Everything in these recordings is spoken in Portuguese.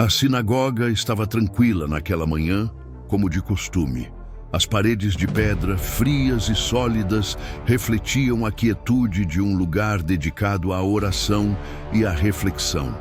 A sinagoga estava tranquila naquela manhã, como de costume. As paredes de pedra, frias e sólidas, refletiam a quietude de um lugar dedicado à oração e à reflexão.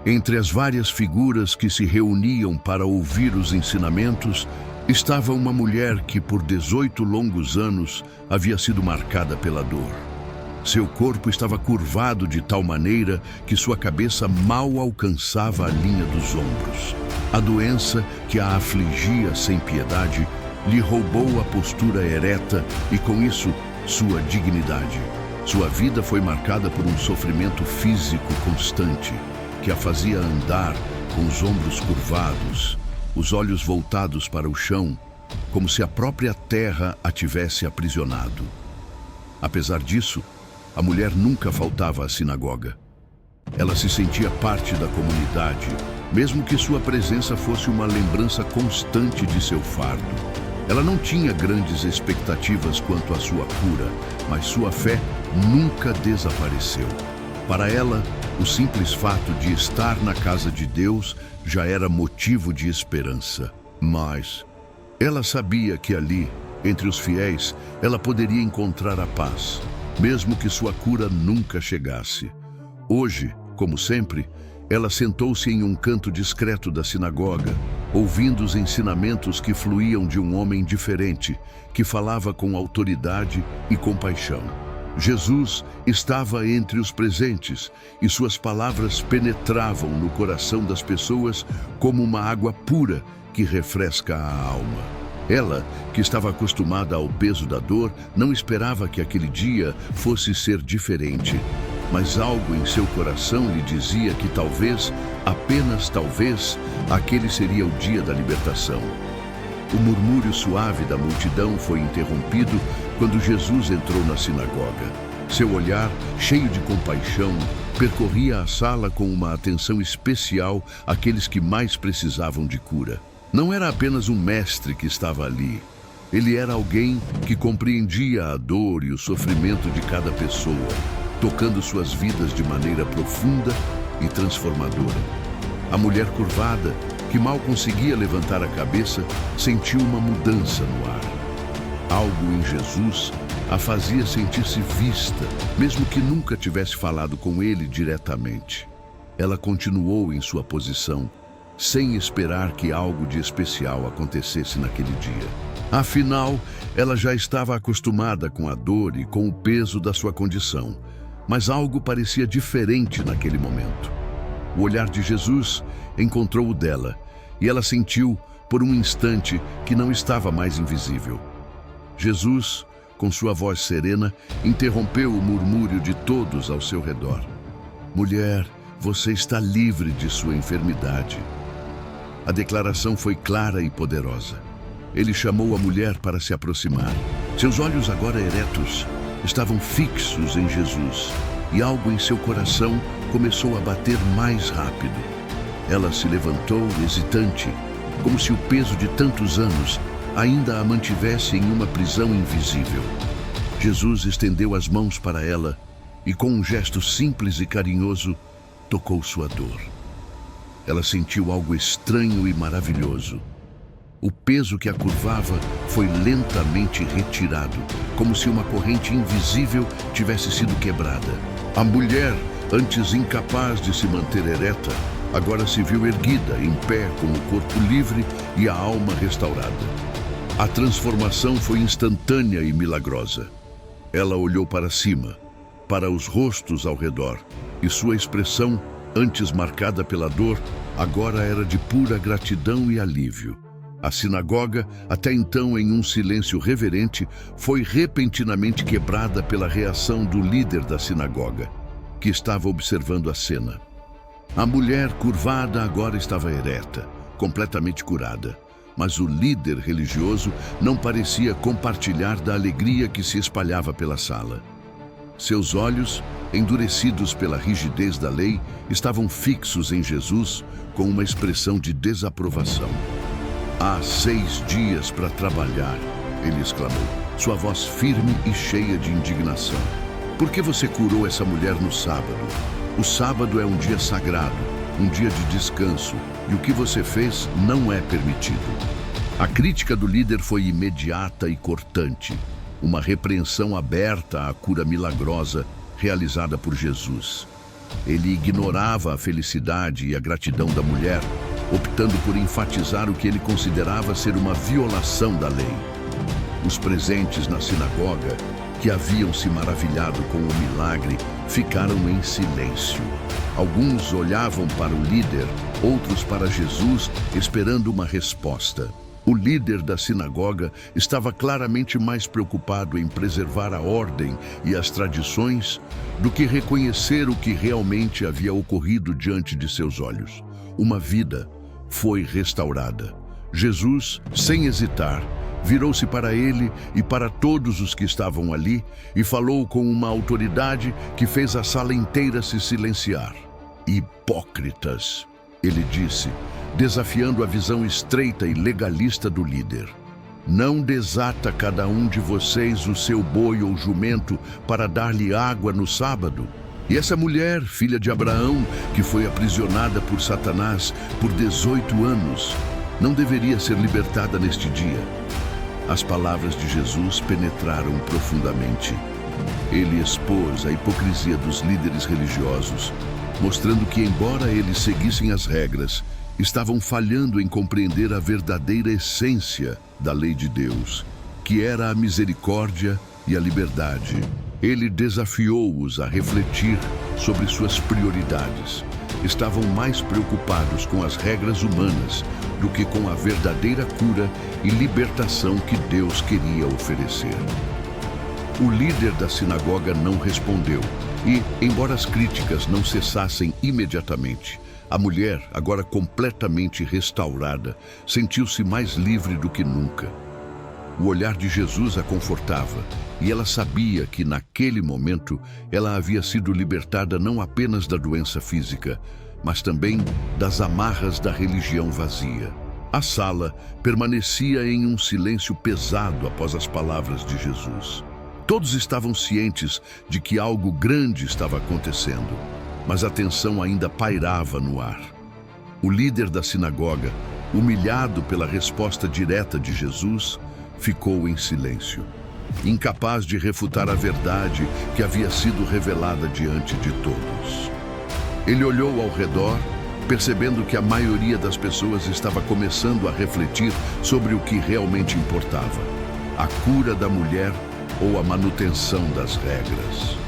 Entre as várias figuras que se reuniam para ouvir os ensinamentos, estava uma mulher que por 18 longos anos havia sido marcada pela dor. Seu corpo estava curvado de tal maneira que sua cabeça mal alcançava a linha dos ombros. A doença que a afligia sem piedade lhe roubou a postura ereta e, com isso, sua dignidade. Sua vida foi marcada por um sofrimento físico constante, que a fazia andar com os ombros curvados, os olhos voltados para o chão, como se a própria terra a tivesse aprisionado. Apesar disso, a mulher nunca faltava à sinagoga. Ela se sentia parte da comunidade, mesmo que sua presença fosse uma lembrança constante de seu fardo. Ela não tinha grandes expectativas quanto à sua cura, mas sua fé nunca desapareceu. Para ela, o simples fato de estar na casa de Deus já era motivo de esperança. Mas ela sabia que ali, entre os fiéis, ela poderia encontrar a paz, mesmo que sua cura nunca chegasse. Hoje, como sempre, ela sentou-se em um canto discreto da sinagoga, ouvindo os ensinamentos que fluíam de um homem diferente, que falava com autoridade e compaixão. Jesus estava entre os presentes e suas palavras penetravam no coração das pessoas como uma água pura que refresca a alma. Ela, que estava acostumada ao peso da dor, não esperava que aquele dia fosse ser diferente. Mas algo em seu coração lhe dizia que talvez, apenas talvez, aquele seria o dia da libertação. O murmúrio suave da multidão foi interrompido quando Jesus entrou na sinagoga. Seu olhar, cheio de compaixão, percorria a sala com uma atenção especial àqueles que mais precisavam de cura. Não era apenas um mestre que estava ali. Ele era alguém que compreendia a dor e o sofrimento de cada pessoa, tocando suas vidas de maneira profunda e transformadora. A mulher curvada, que mal conseguia levantar a cabeça, sentiu uma mudança no ar. Algo em Jesus a fazia sentir-se vista, mesmo que nunca tivesse falado com ele diretamente. Ela continuou em sua posição, sem esperar que algo de especial acontecesse naquele dia. Afinal, ela já estava acostumada com a dor e com o peso da sua condição, mas algo parecia diferente naquele momento. O olhar de Jesus encontrou o dela, e ela sentiu, por um instante, que não estava mais invisível. Jesus, com sua voz serena, interrompeu o murmúrio de todos ao seu redor. "Mulher, você está livre de sua enfermidade." A declaração foi clara e poderosa. Ele chamou a mulher para se aproximar. Seus olhos, agora eretos, estavam fixos em Jesus, e algo em seu coração começou a bater mais rápido. Ela se levantou, hesitante, como se o peso de tantos anos ainda a mantivesse em uma prisão invisível. Jesus estendeu as mãos para ela e, com um gesto simples e carinhoso, tocou sua dor. Ela sentiu algo estranho e maravilhoso. O peso que a curvava foi lentamente retirado, como se uma corrente invisível tivesse sido quebrada. A mulher, antes incapaz de se manter ereta, agora se viu erguida, em pé, com o corpo livre e a alma restaurada. A transformação foi instantânea e milagrosa. Ela olhou para cima, para os rostos ao redor, e sua expressão, antes marcada pela dor, agora era de pura gratidão e alívio. A sinagoga, até então em um silêncio reverente, foi repentinamente quebrada pela reação do líder da sinagoga, que estava observando a cena. A mulher curvada agora estava ereta, completamente curada, mas o líder religioso não parecia compartilhar da alegria que se espalhava pela sala. Seus olhos, endurecidos pela rigidez da lei, estavam fixos em Jesus com uma expressão de desaprovação. "Há 6 dias para trabalhar", ele exclamou, sua voz firme e cheia de indignação. "Por que você curou essa mulher no sábado? O sábado é um dia sagrado, um dia de descanso, e o que você fez não é permitido. A crítica do líder foi imediata e cortante, uma repreensão aberta à cura milagrosa realizada por Jesus. Ele ignorava a felicidade e a gratidão da mulher, optando por enfatizar o que ele considerava ser uma violação da lei. Os presentes na sinagoga, que haviam se maravilhado com o milagre, ficaram em silêncio. Alguns olhavam para o líder, outros para Jesus, esperando uma resposta. O líder da sinagoga estava claramente mais preocupado em preservar a ordem e as tradições do que reconhecer o que realmente havia ocorrido diante de seus olhos. Uma vida foi restaurada. Jesus, sem hesitar, virou-se para ele e para todos os que estavam ali e falou com uma autoridade que fez a sala inteira se silenciar. Hipócritas, ele disse, desafiando a visão estreita e legalista do líder. Não desata cada um de vocês o seu boi ou jumento para dar-lhe água no sábado? E essa mulher, filha de Abraão, que foi aprisionada por Satanás por 18 anos, não deveria ser libertada neste dia? As palavras de Jesus penetraram profundamente. Ele expôs a hipocrisia dos líderes religiosos, mostrando que, embora eles seguissem as regras, estavam falhando em compreender a verdadeira essência da lei de Deus, que era a misericórdia e a liberdade. Ele desafiou-os a refletir sobre suas prioridades. Estavam mais preocupados com as regras humanas do que com a verdadeira cura e libertação que Deus queria oferecer. O líder da sinagoga não respondeu e, embora as críticas não cessassem imediatamente, a mulher, agora completamente restaurada, sentiu-se mais livre do que nunca. O olhar de Jesus a confortava, e ela sabia que, naquele momento, ela havia sido libertada não apenas da doença física, mas também das amarras da religião vazia. A sala permanecia em um silêncio pesado após as palavras de Jesus. Todos estavam cientes de que algo grande estava acontecendo, mas a tensão ainda pairava no ar. O líder da sinagoga, humilhado pela resposta direta de Jesus, ficou em silêncio, incapaz de refutar a verdade que havia sido revelada diante de todos. Ele olhou ao redor, percebendo que a maioria das pessoas estava começando a refletir sobre o que realmente importava: a cura da mulher ou a manutenção das regras.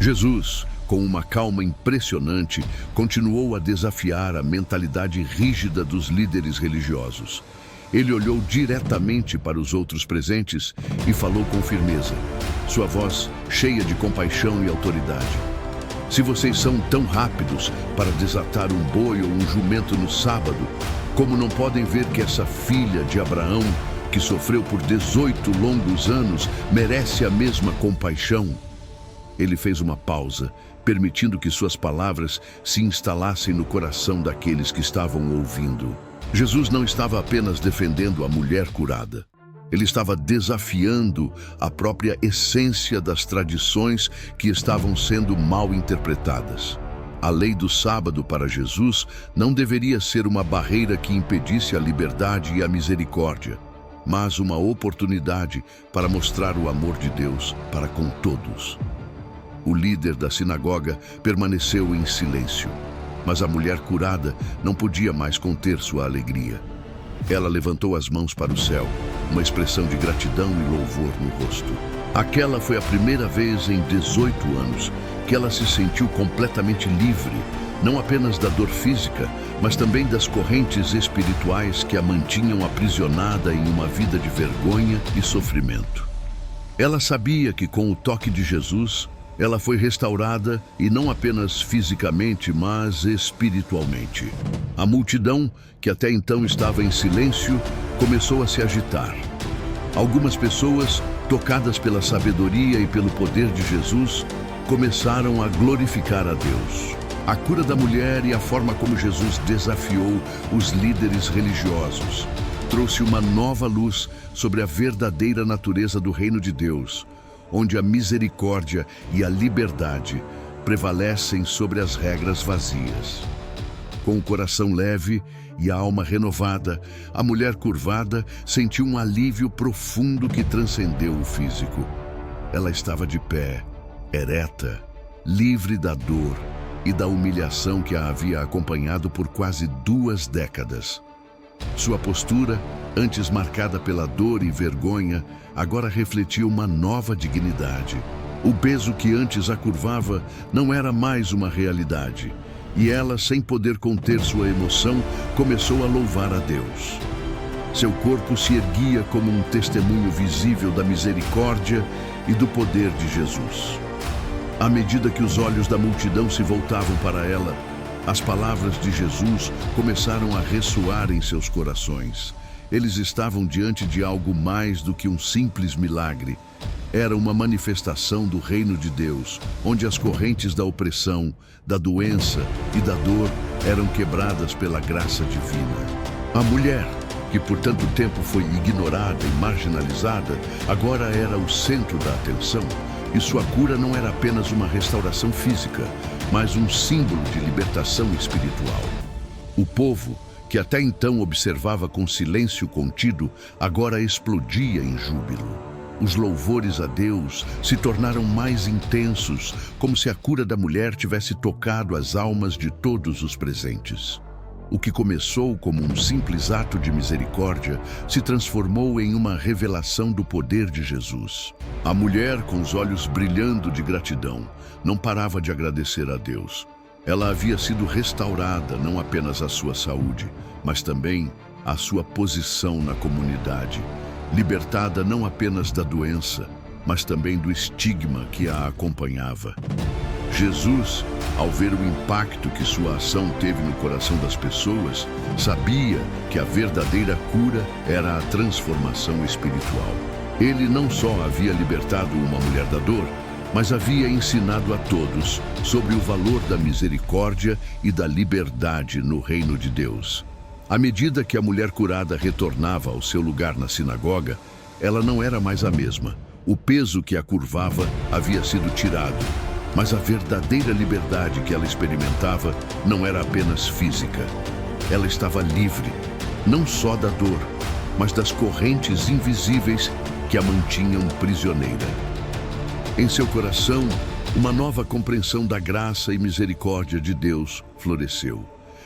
Jesus, com uma calma impressionante, continuou a desafiar a mentalidade rígida dos líderes religiosos. Ele olhou diretamente para os outros presentes e falou com firmeza, sua voz cheia de compaixão e autoridade. Se vocês são tão rápidos para desatar um boi ou um jumento no sábado, como não podem ver que essa filha de Abraão, que sofreu por 18 longos anos, merece a mesma compaixão? Ele fez uma pausa, permitindo que suas palavras se instalassem no coração daqueles que estavam ouvindo. Jesus não estava apenas defendendo a mulher curada. Ele estava desafiando a própria essência das tradições que estavam sendo mal interpretadas. A lei do sábado para Jesus não deveria ser uma barreira que impedisse a liberdade e a misericórdia, mas uma oportunidade para mostrar o amor de Deus para com todos. O líder da sinagoga permaneceu em silêncio, mas a mulher curada não podia mais conter sua alegria. Ela levantou as mãos para o céu, uma expressão de gratidão e louvor no rosto. Aquela foi a primeira vez em 18 anos que ela se sentiu completamente livre, não apenas da dor física, mas também das correntes espirituais que a mantinham aprisionada em uma vida de vergonha e sofrimento. Ela sabia que com o toque de Jesus, ela foi restaurada, e não apenas fisicamente, mas espiritualmente. A multidão, que até então estava em silêncio, começou a se agitar. Algumas pessoas, tocadas pela sabedoria e pelo poder de Jesus, começaram a glorificar a Deus. A cura da mulher e a forma como Jesus desafiou os líderes religiosos trouxe uma nova luz sobre a verdadeira natureza do reino de Deus, onde a misericórdia e a liberdade prevalecem sobre as regras vazias. Com o coração leve e a alma renovada, a mulher curvada sentiu um alívio profundo que transcendeu o físico. Ela estava de pé, ereta, livre da dor e da humilhação que a havia acompanhado por quase 2 décadas. Sua postura, antes marcada pela dor e vergonha, agora refletia uma nova dignidade. O peso que antes a curvava não era mais uma realidade, e ela, sem poder conter sua emoção, começou a louvar a Deus. Seu corpo se erguia como um testemunho visível da misericórdia e do poder de Jesus. À medida que os olhos da multidão se voltavam para ela, as palavras de Jesus começaram a ressoar em seus corações. Eles estavam diante de algo mais do que um simples milagre. Era uma manifestação do reino de Deus, onde as correntes da opressão, da doença e da dor eram quebradas pela graça divina. A mulher, que por tanto tempo foi ignorada e marginalizada, agora era o centro da atenção, e sua cura não era apenas uma restauração física, mas um símbolo de libertação espiritual. O povo, que até então observava com silêncio contido, agora explodia em júbilo. Os louvores a Deus se tornaram mais intensos, como se a cura da mulher tivesse tocado as almas de todos os presentes. O que começou como um simples ato de misericórdia se transformou em uma revelação do poder de Jesus. A mulher, com os olhos brilhando de gratidão, não parava de agradecer a Deus. Ela havia sido restaurada não apenas a sua saúde, mas também a sua posição na comunidade. Libertada não apenas da doença, mas também do estigma que a acompanhava. Jesus, ao ver o impacto que sua ação teve no coração das pessoas, sabia que a verdadeira cura era a transformação espiritual. Ele não só havia libertado uma mulher da dor, mas havia ensinado a todos sobre o valor da misericórdia e da liberdade no reino de Deus. À medida que a mulher curada retornava ao seu lugar na sinagoga, ela não era mais a mesma. O peso que a curvava havia sido tirado, mas a verdadeira liberdade que ela experimentava não era apenas física. Ela estava livre, não só da dor, mas das correntes invisíveis que a mantinham prisioneira. Em seu coração, uma nova compreensão da graça e misericórdia de Deus floresceu.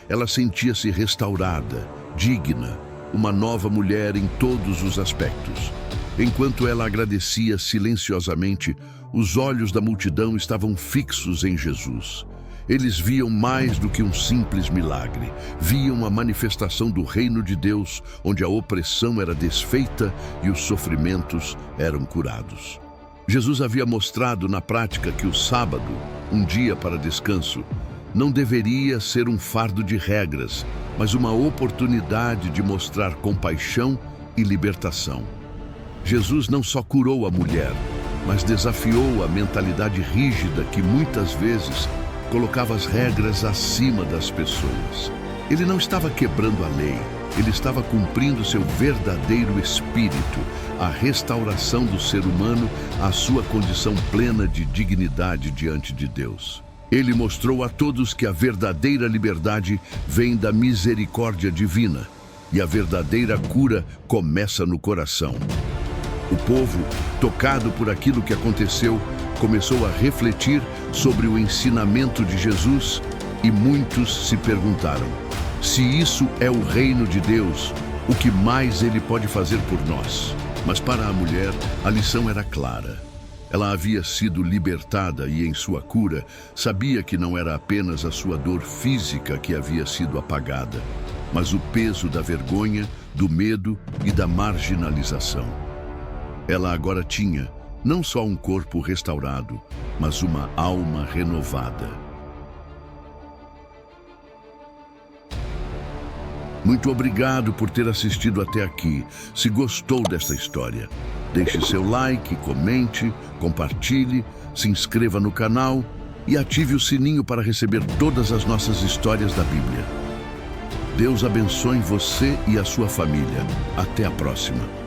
Ela sentia-se restaurada, digna, uma nova mulher em todos os aspectos. Enquanto ela agradecia silenciosamente, os olhos da multidão estavam fixos em Jesus. Eles viam mais do que um simples milagre. Viam a manifestação do reino de Deus, onde a opressão era desfeita e os sofrimentos eram curados. Jesus havia mostrado na prática que o sábado, um dia para descanso, não deveria ser um fardo de regras, mas uma oportunidade de mostrar compaixão e libertação. Jesus não só curou a mulher, mas desafiou a mentalidade rígida que muitas vezes colocava as regras acima das pessoas. Ele não estava quebrando a lei, ele estava cumprindo seu verdadeiro espírito, a restauração do ser humano à sua condição plena de dignidade diante de Deus. Ele mostrou a todos que a verdadeira liberdade vem da misericórdia divina e a verdadeira cura começa no coração. O povo, tocado por aquilo que aconteceu, começou a refletir sobre o ensinamento de Jesus e muitos se perguntaram: se isso é o reino de Deus, o que mais ele pode fazer por nós? Mas para a mulher, a lição era clara. Ela havia sido libertada e, em sua cura, sabia que não era apenas a sua dor física que havia sido apagada, mas o peso da vergonha, do medo e da marginalização. Ela agora tinha não só um corpo restaurado, mas uma alma renovada. Muito obrigado por ter assistido até aqui. Se gostou desta história, deixe seu like, comente, compartilhe, se inscreva no canal e ative o sininho para receber todas as nossas histórias da Bíblia. Deus abençoe você e a sua família. Até a próxima.